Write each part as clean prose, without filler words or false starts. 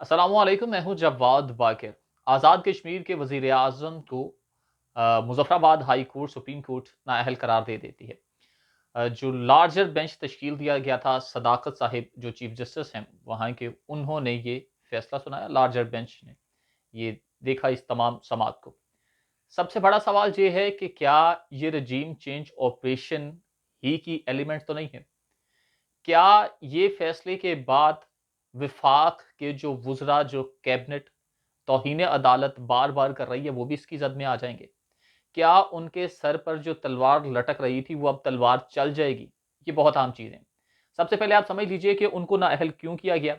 अस्सलामुअलैकुम, मैं हूँ जवाद बाकिर। आज़ाद कश्मीर के वज़ीर आज़म को Muzaffarabad high court supreme court नाअहल करार दे देती है। जो लार्जर बेंच तश्कील दिया गया था, सदाकत साहिब जो चीफ जस्टिस हैं वहाँ के, उन्होंने ये फैसला सुनाया। लार्जर बेंच ने ये देखा इस तमाम समात को। सबसे बड़ा सवाल ये है कि क्या ये रजीम चेंज ऑपरेशन ही की एलिमेंट तो नहीं है? क्या ये फैसले के बाद विफाक के जो वुज़रा, जो कैबिनेट तौहीन अदालत बार-बार कर रही है, वो भी इसकी ज़द में आ जाएँगे? क्या उनके सर पर जो तलवार लटक रही थी, वो अब तलवार चल जाएगी? ये बहुत अहम चीज़ है। सबसे पहले आप समझ लीजिए कि उनको नाअहल क्यों किया गया?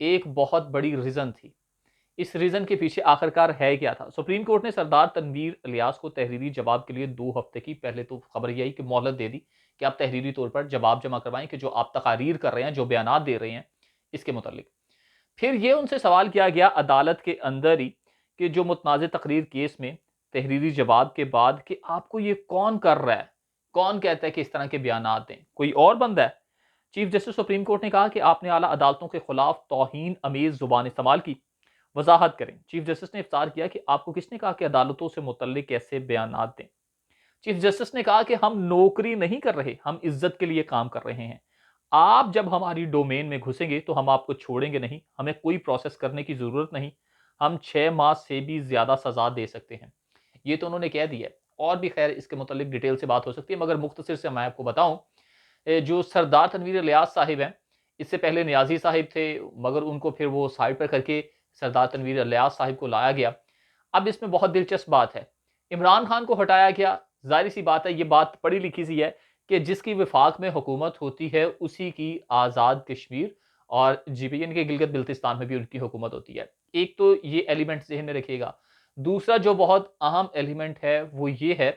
एक बहुत बड़ी रीज़न थी। इस रीज़न के पीछे आखिरकार है क्या था? सुप्रीम कोर्ट ने सरदार तनवीर इलियास को तहरीरी जवाब के लिए 2 हफ्ते की पहले तो खबर ये आई कि मोहलत दे दी कि आप तहरीरी तौर पर जवाब जमा करवाएँ कि जो आप तकारीर कर रहे हैं, जो बयानात दे रहे हैं, इसके मुतालिक। फिर ये उनसे सवाल किया गया अदालत के अंदर ही कि जो मुतनाज़ तकरीर केस में तहरीरी जवाब के बाद कि आपको ये कौन कर रहा है? कौन कहता है कि इस तरह के बयानात दें? कोई और बंदा है? चीफ जस्टिस सुप्रीम कोर्ट ने कहा कि आपने आला अदालतों के खिलाफ तौहीन अमेज़ ज़ुबान इस्तेमाल की। वज़ाहत करें। चीफ जस्टिस ने इफ्तार किया कि आपको किसने कहा कि अदालतों से मुतल्लिक कैसे बयानात दें? चीफ जस्टिस ने कहा कि हम नौकरी नहीं कर रहे, हम इज्जत के लिए काम कर रहे हैं। आप जब हमारी डोमेन में घुसेंगे तो हम आपको छोड़ेंगे नहीं, हमें कोई प्रोसेस करने की ज़रूरत नहीं। हम 6 माह से भी ज़्यादा सज़ा दे सकते हैं। ये तो उन्होंने कह दिया है। और भी खैर इसके मुतालिक डिटेल से बात हो सकती है, मगर मुख्तसर से मैं आपको बताऊँ, जो सरदार तनवीर इलियास साहिब हैं, इससे पहले नियाज़ी साहिब थे, मगर उनको फिर वो साइड पर करके सरदार तनवीर इलियास साहिब को लाया गया। अब इसमें बहुत दिलचस्प बात है, इमरान खान को हटाया गया। ज़ाहिर-सी बात है, ये बात पढ़ी-लिखी सी है कि जिसकी वफ़ाक में हुकूमत होती है, उसी की आज़ाद कश्मीर और जीपीएन के गिलगित-बिल्तिस्तान में भी उनकी हुकूमत होती है। एक तो ये एलिमेंट ज़हन में रखिएगा। दूसरा जो बहुत अहम एलिमेंट है, वो ये है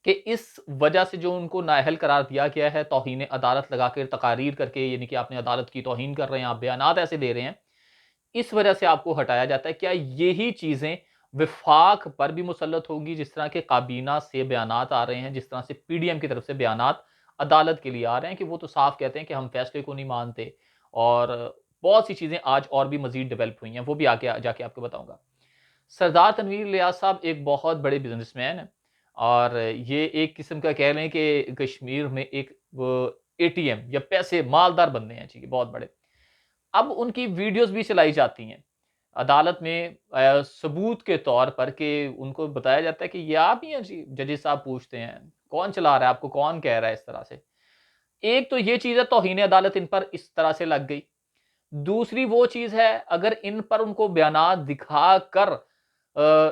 कि इस वजह से जो उनको नाअहल करार दिया गया है, तौहीन अदालत लगाकर तकारीर करके, यानी कि आपने अदालत की तौहीन कर रहे हैं, आप बयानात ऐसे दे रहे हैं, इस वजह से आपको हटाया जाता है। क्या यही चीज़ें विफाक पर भी मुसल्लत होगी? जिस तरह के काबीना से बयानात आ रहे हैं, जिस तरह से पीडीएम की तरफ से बयानात अदालत के लिए आ रहे हैं कि वो तो साफ कहते हैं कि हम फैसले को नहीं मानते, और बहुत सी चीज़ें आज और भी मज़ीद डेवलप हुई हैं, वो भी आगे जाके आपको बताऊँगा। सरदार तनवीर इलियास साहब एक बहुत बड़े बिज़नेसमैन हैं, और ये एक किस्म का कह लें कि कश्मीर में एक वो एटीएम या पैसे मालदार बंदे हैं जी, बहुत बड़े। अब उनकी वीडियोज़ भी चलाई जाती हैं अदालत में सबूत के तौर पर, कि उनको बताया जाता है कि ये आप ही हैं जी। जजेस साहब पूछते हैं, कौन चला रहा है आपको, कौन कह रहा है इस तरह से? एक तो ये चीज़ है, तौहीन अदालत इन पर इस तरह से लग गई। दूसरी वो चीज़ है, अगर इन पर उनको बयानात दिखाकर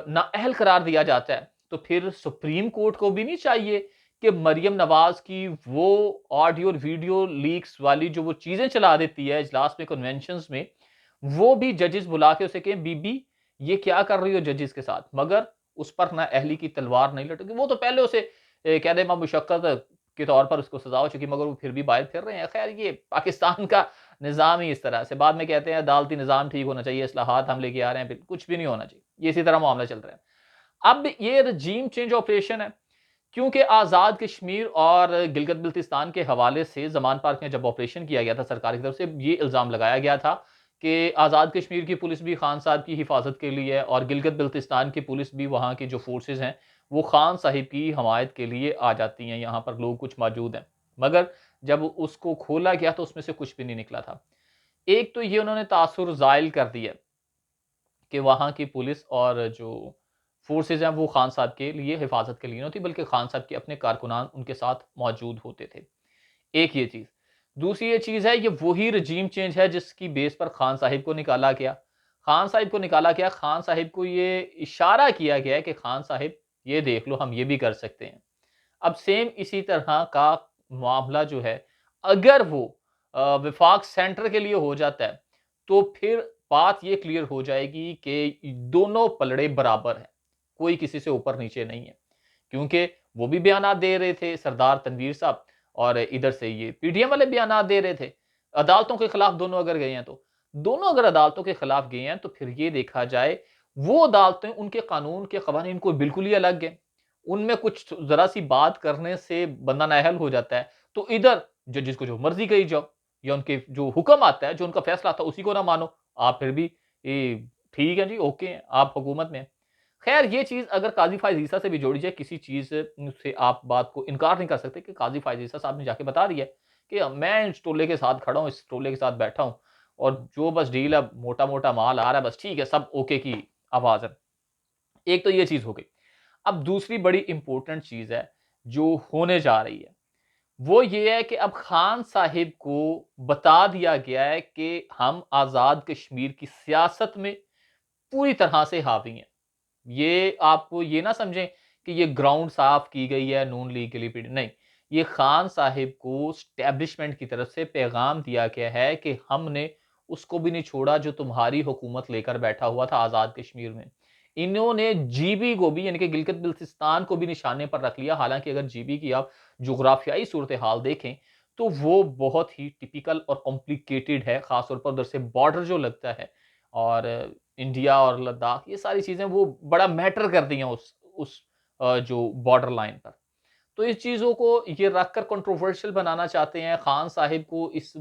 नाअहल करार दिया जाता है, तो फिर सुप्रीम कोर्ट को भी नहीं चाहिए कि मरियम नवाज़ की वो ऑडियो और वीडियो लीक्स वाली जो वो चीज़ें चला देती है इजलास में, कन्वेंशंस में, वो भी जजेस बुला के उसे कहें, बीबी ये क्या कर रही हो जजेस के साथ? मगर उस पर नाअहली की तलवार नहीं लटकी। वो तो पहले उसे कैद मुशक्कत के तौर पर उसको सज़ा हो चुकी, मगर वो फिर भी बाहर फिर रहे हैं। खैर, ये पाकिस्तान का निज़ाम ही इस तरह से। बाद में कहते हैं अदालती निज़ाम ठीक होना चाहिए, इस्लाहात हम लेके आ रहे हैं, फिर कुछ भी नहीं होना चाहिए। ये इसी तरह मामला चल रहा है। अब ये रजीम चेंज ऑपरेशन है, क्योंकि आज़ाद कश्मीर और गिलगित-बिल्तिस्तान के हवाले से ज़मान पार्क में जब ऑपरेशन किया गया था सरकार की तरफ से, ये इल्ज़ाम लगाया गया था कि आज़ाद कश्मीर की पुलिस भी खान साहब की हिफाज़त के लिए है, और गिलगित-बिल्तिस्तान की पुलिस भी, वहाँ की जो फ़ोर्सेज़ हैं, वो खान साहिब की हमायत के लिए आ जाती हैं, यहाँ पर लोग कुछ मौजूद हैं। मगर जब उसको खोला गया तो उसमें से कुछ भी नहीं निकला था। एक तो ये उन्होंने तासुर ज़ाइल कर दिया कि वहाँ की पुलिस और जो फ़ोर्सेज़ हैं, वो खान साहब के लिए हिफाज़त के लिए नहीं होती, बल्कि खान साहब के अपने कारकुनान उनके साथ मौजूद होते थे। एक ये चीज़। दूसरी ये चीज़ है, ये वही रजीम चेंज है जिसकी बेस पर खान साहिब को निकाला गया। खान साहिब को निकाला गया, खान साहिब को ये इशारा किया गया है कि खान साहिब ये देख लो, हम ये भी कर सकते हैं। अब सेम इसी तरह का मामला जो है, अगर वो विफाक सेंटर के लिए हो जाता है, तो फिर बात ये क्लियर हो जाएगी कि दोनों पलड़े बराबर हैं, कोई किसी से ऊपर-नीचे नहीं है। क्योंकि वो भी बयानात दे रहे थे सरदार तनवीर साहब, और इधर से ये पीटीएम वाले बयानात दे रहे थे। अदालतों के खिलाफ दोनों अगर गए हैं तो। दोनों अगर अदालतों के खिलाफ गए हैं, तो फिर ये देखा जाए, वो अदालतें उनके कानून के कवानीन को बिल्कुल ही अलग है। उनमें कुछ ज़रा-सी बात करने से बंदा नाअहल हो जाता है, तो इधर जजेस को जो मर्ज़ी कही जाओ, या उनके जो हुक्म आता है, जो उनका फैसला आता है, उसी को ना मानो। आप फिर भी ठीक है जी, ओके हैं, आप हुकूमत में हैं। खैर ये चीज़ अगर काज़ी फ़ाइज़ ईसा से भी जोड़ी जाए, किसी चीज़ से आप बात को इनकार नहीं कर सकते कि काज़ी फ़ाइज़ ईसा साहब ने जाके बता दिया है कि मैं इस टोले के साथ खड़ा हूँ, इस टोले के साथ बैठा हूँ और जो बस डील है, मोटा-मोटा माल आ रहा है, बस ठीक है, सब ओके की आवाज़ है। एक तो ये चीज़ हो गई। अब दूसरी बड़ी इम्पोर्टेंट चीज़ है, जो होने जा रही है, वो ये है कि अब खान साहिब को बता दिया गया है कि हम आज़ाद कश्मीर की सियासत में पूरी तरह से हावी हैं। ये आप ये ना समझें कि ये ग्राउंड साफ की गई है नून लीग के लिए नहीं, ये खान साहिब को एस्टेब्लिशमेंट की तरफ से पैगाम दिया गया है कि हमने उसको भी नहीं छोड़ा जो तुम्हारी हुकूमत लेकर बैठा हुआ था आज़ाद कश्मीर में। इन्होंने जीबी को भी, यानी कि गिलगित बिल्तिस्तान को भी निशाने पर रख लिया। हालांकि अगर जीबी की आप जुग्राफियाई सूरत हाल देखें तो वो बहुत ही टिपिकल और कॉम्प्लिकेटेड है, खासतौर पर उधर से बॉर्डर जो लगता है और इंडिया और लद्दाख, ये सारी चीज़ें वो बड़ा मैटर करती हैं उस जो बॉर्डर लाइन पर। तो इस चीज़ों को ये रखकर कंट्रोवर्शियल बनाना चाहते हैं, खान साहिब को इस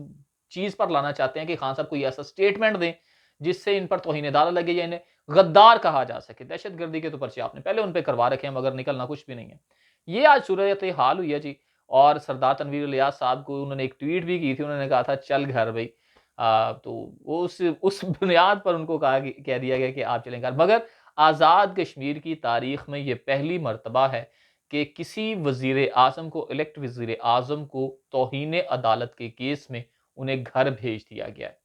चीज़ पर लाना चाहते हैं कि खान साहब कोई ऐसा स्टेटमेंट दें, जिससे इन पर तौहीन-ए-अदालत लगे या इन्हें गद्दार कहा जा सके। दहशतगर्दी के तो पर्चे आपने पहले उन पे करवा रखे हैं, मगर निकलना कुछ भी नहीं है। ये आज सूरत-ए-हाल हुई है जी। और सरदार तनवीर इलियास साहब को उन्होंने एक ट्वीट भी की थी, उन्होंने कहा था चल घर भई। तो उस बुनियाद पर उनको कह दिया गया कि आप चलें घर। मगर आज़ाद कश्मीर की तारीख में ये पहली मर्तबा है कि किसी वज़ीर-ए-आज़म को, इलेक्ट वज़ीर-ए-आज़म को तौहीन-ए-अदालत के केस में उन्हें घर भेज दिया गया है।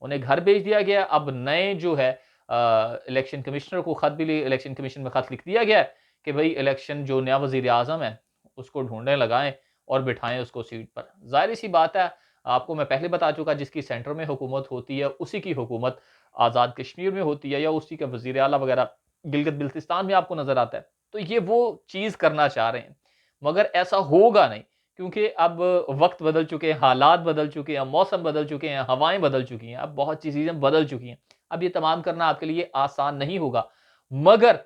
उन्हें घर भेज दिया गया। अब नए जो है इलेक्शन कमिश्नर को खत भी इलेक्शन कमीशन में खत लिख दिया गया है कि भई इलेक्शन जो नया वज़ीर-ए-आज़म है, उसको ढूँढने लगाएँ और बिठाएँ उसको सीट पर। ज़ाहिर-सी बात है, आपको मैं पहले बता चुका, जिसकी सेंटर में हुकूमत होती है, उसी की हुकूमत आज़ाद कश्मीर में होती है या उसी का वज़ीर आला वग़ैरह गिलगित-बिल्तिस्तान में आपको नज़र आता है। तो ये वो चीज़ करना चाह रहे हैं, मगर ऐसा होगा नहीं, क्योंकि अब वक़्त बदल चुके हैं, हालात बदल चुके हैं, मौसम बदल चुके हैं, हवाएँ बदल चुकी हैं, अब बहुत सी चीज़ें बदल चुकी हैं। अब ये तमाम करना आपके लिए आसान नहीं होगा, मगर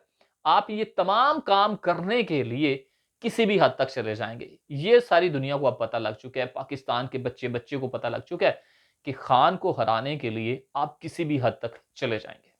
आप ये तमाम काम करने के लिए किसी भी हद तक चले जाएँगे। ये सारी दुनिया को अब पता लग चुका है, पाकिस्तान के बच्चे-बच्चे को पता लग चुका है कि खान को हराने के लिए आप किसी भी हद तक चले जाएँगे।